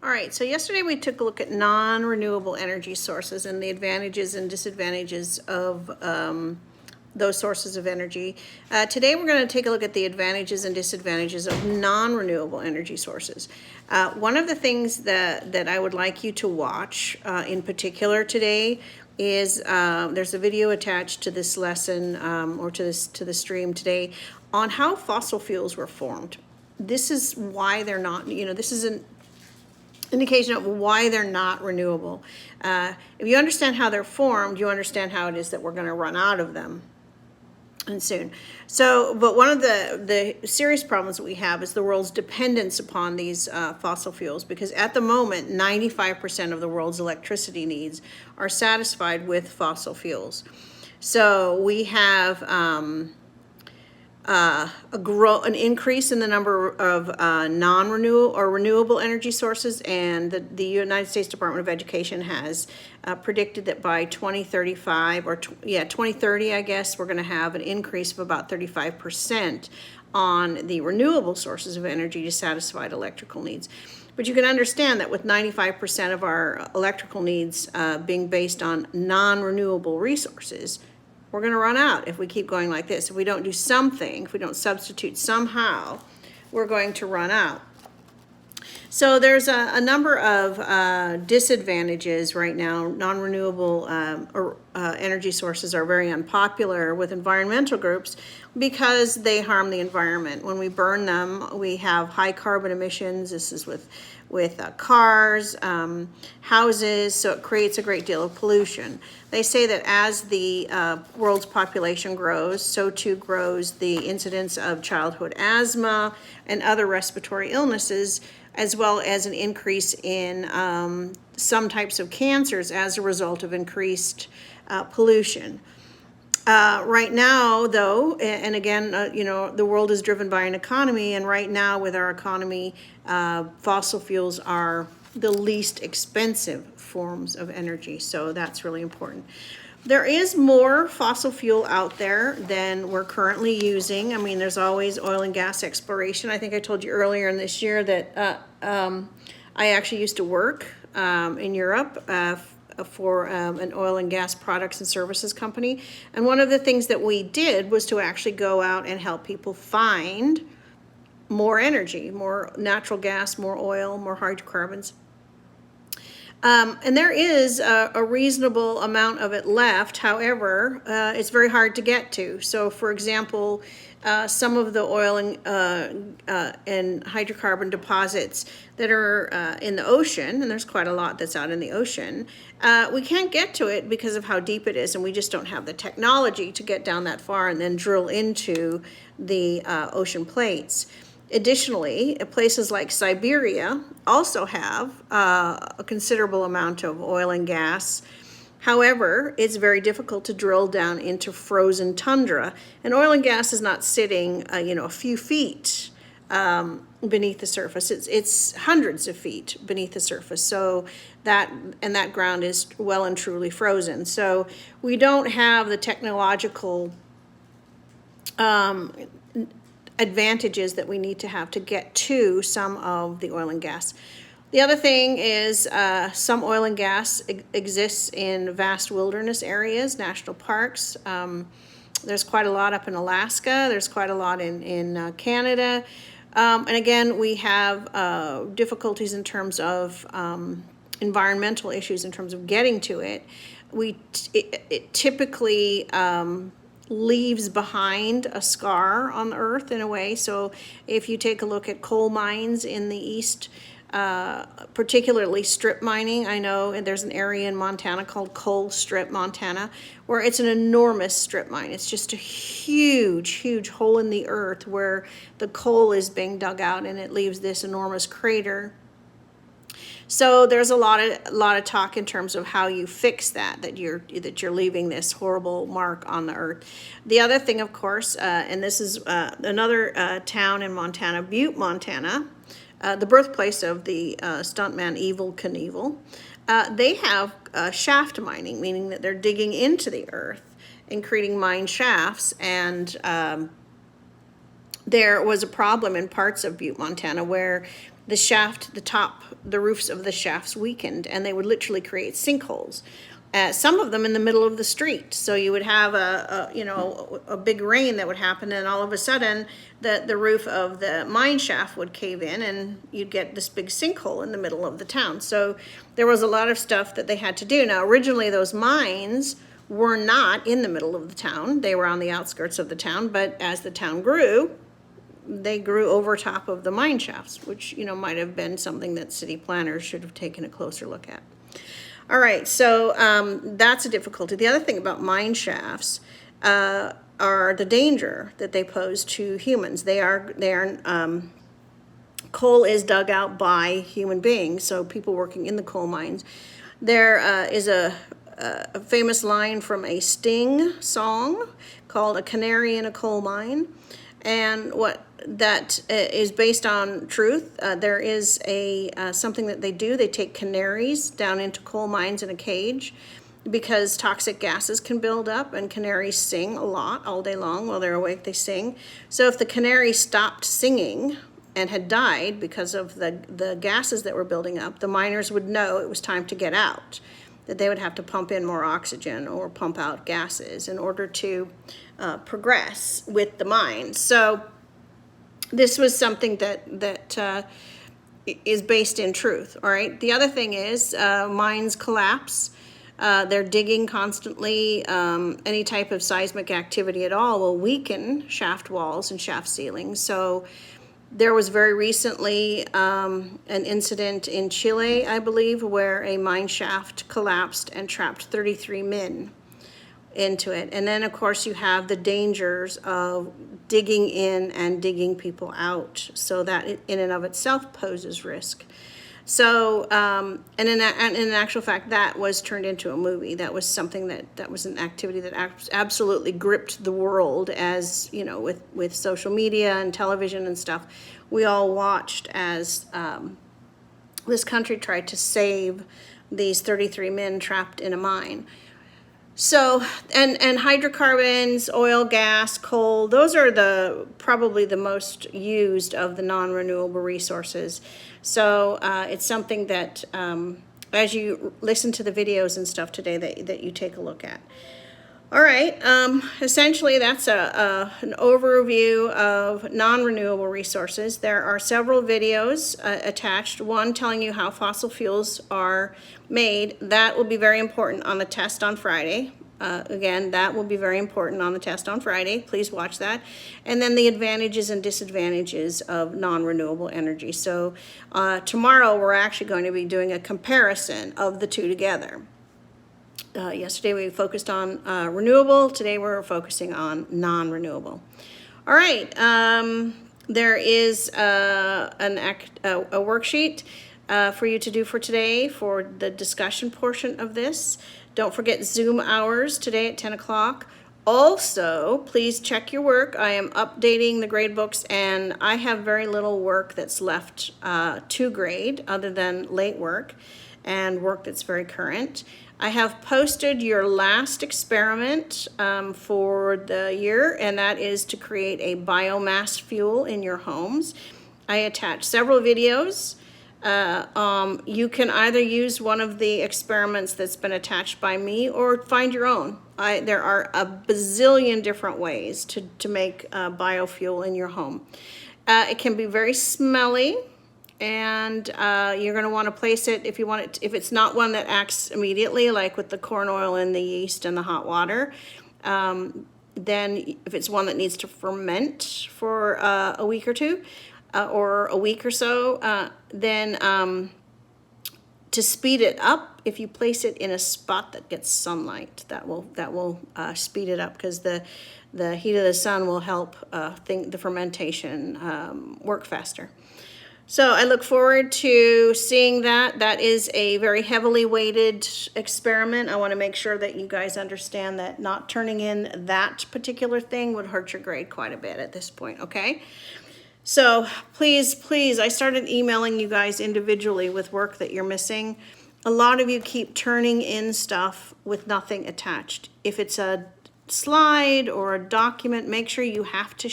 All right, so yesterday we took a look at non-renewable energy sources and the advantages and disadvantages of those sources of energy. Today we're going to take a look at the advantages and disadvantages of non-renewable energy sources. One of the things that I would like you to watch in particular today is there's a video attached to this lesson or to the stream today on how fossil fuels were formed. This is why they're not, this is an indication of why they're not renewable. If you understand how they're formed, you understand how it is that we're going to run out of them and soon. But one of the serious problems that we have is the world's dependence upon these fossil fuels, because at the moment 95% of the world's electricity needs are satisfied with fossil fuels. So we have an increase in the number of non-renewable or renewable energy sources, and the United States Department of Education has predicted that by 2035 or 2030, I guess, we're going to have an increase of about 35% on the renewable sources of energy to satisfy electrical needs. But you can understand that with 95% of our electrical needs being based on non-renewable resources, we're going to run out if we keep going like this. If we don't do something, if we don't substitute somehow, we're going to run out. So there's a number of disadvantages right now. Non-renewable energy sources are very unpopular with environmental groups because they harm the environment. When we burn them, we have high carbon emissions. This is with cars, houses, so it creates a great deal of pollution. They say that as the world's population grows, so too grows the incidence of childhood asthma and other respiratory illnesses, as well as an increase in some types of cancers as a result of increased pollution. Right now, though, and again, the world is driven by an economy, and right now with our economy, fossil fuels are the least expensive forms of energy, so that's really important. There is more fossil fuel out there than we're currently using. I mean, there's always oil and gas exploration. I think I told you earlier in this year that I actually used to work in Europe for an oil and gas products and services company. And one of the things that we did was to actually go out and help people find more energy, more natural gas, more oil, more hydrocarbons. And there is a reasonable amount of it left. However, it's very hard to get to. So, for example, some of the oil and hydrocarbon deposits that are in the ocean, and there's quite a lot that's out in the ocean, we can't get to it because of how deep it is, and we just don't have the technology to get down that far and then drill into the ocean plates. Additionally, places like Siberia also have a considerable amount of oil and gas. However, it's very difficult to drill down into frozen tundra, and oil and gas is not sitting, a few feet beneath the surface. It's hundreds of feet beneath the surface. So that ground is well and truly frozen. So we don't have the technological advantages that we need to have to get to some of the oil and gas. The other thing is some oil and gas exists in vast wilderness areas, national parks. There's quite a lot up in Alaska. There's quite a lot in Canada. And again, we have difficulties in terms of environmental issues in terms of getting to it. It typically leaves behind a scar on the earth in a way. So if you take a look at coal mines in the east, particularly strip mining, I know there's an area in Montana called Coal Strip, Montana, where it's an enormous strip mine. It's just a huge hole in the earth where the coal is being dug out, and it leaves this enormous crater. So there's a lot of talk in terms of how you fix that you're leaving this horrible mark on the earth. The other thing, of course, and this is another town in Montana, Butte, Montana, the birthplace of the stuntman Evel Knievel. They have shaft mining, meaning that they're digging into the earth and creating mine shafts, and there was a problem in parts of Butte, Montana, where the roofs of the shafts weakened, and they would literally create sinkholes. Some of them in the middle of the street. So you would have a big rain that would happen, and all of a sudden the roof of the mine shaft would cave in, and you'd get this big sinkhole in the middle of the town. So there was a lot of stuff that they had to do. Now, originally those mines were not in the middle of the town. They were on the outskirts of the town, but as the town grew, they grew over top of the mine shafts, which, might have been something that city planners should have taken a closer look at. All right, so that's a difficulty. The other thing about mine shafts are the danger that they pose to humans. Coal is dug out by human beings, so people working in the coal mines. There is a famous line from a Sting song called "A Canary in a Coal Mine," and what that is based on truth. There is something that they do. They take canaries down into coal mines in a cage because toxic gases can build up, and canaries sing a lot all day long. While they're awake, they sing. So if the canary stopped singing and had died because of the gases that were building up, the miners would know it was time to get out, that they would have to pump in more oxygen or pump out gases in order to progress with the mine. So this was something that is based in truth, all right? The other thing is mines collapse. They're digging constantly. Any type of seismic activity at all will weaken shaft walls and shaft ceilings. So there was very recently an incident in Chile, I believe, where a mine shaft collapsed and trapped 33 men into it. And then, of course, you have the dangers of digging in and digging people out. So that in and of itself poses risk. So, and in actual fact, that was turned into a movie. That was something that was an activity that absolutely gripped the world, as, with social media and television and stuff. We all watched as this country tried to save these 33 men trapped in a mine. So, and hydrocarbons, oil, gas, coal, those are probably the most used of the non-renewable resources. So it's something that as you listen to the videos and stuff today that you take a look at. All right, essentially that's an overview of non-renewable resources. There are several videos attached, one telling you how fossil fuels are made. That will be very important on the test on Friday. Again, that will be very important on the test on Friday. Please watch that. And then the advantages and disadvantages of non-renewable energy. So tomorrow we're actually going to be doing a comparison of the two together. Yesterday we focused on renewable. Today we're focusing on non-renewable. All right. There is a worksheet for you to do for today for the discussion portion of this. Don't forget Zoom hours today at 10 o'clock. Also, please check your work. I am updating the grade books, and I have very little work that's left to grade other than late work and work that's very current. I have posted your last experiment for the year, and that is to create a biomass fuel in your homes. I attached several videos. You can either use one of the experiments that's been attached by me or find your own. There are a bazillion different ways to make biofuel in your home. It can be very smelly, and you're going to want to place it if you want it. If it's not one that acts immediately, like with the corn oil and the yeast and the hot water, then if it's one that needs to ferment for a week or two, or a week or so, then to speed it up, if you place it in a spot that gets sunlight, that will speed it up, because the heat of the sun will help the fermentation work faster. So I look forward to seeing that. That is a very heavily weighted experiment. I want to make sure that you guys understand that not turning in that particular thing would hurt your grade quite a bit at this point, okay? So please, I started emailing you guys individually with work that you're missing. A lot of you keep turning in stuff with nothing attached. If it's a slide or a document, make sure you have to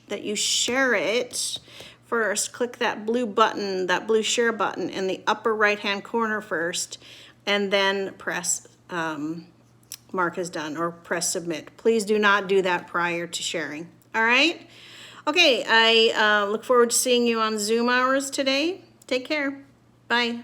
that you share it first, click that blue button, that blue share button in the upper right-hand corner first, and then press mark as done or press submit. Please do not do that prior to sharing. All right? Okay, I look forward to seeing you on Zoom hours today. Take care. Bye.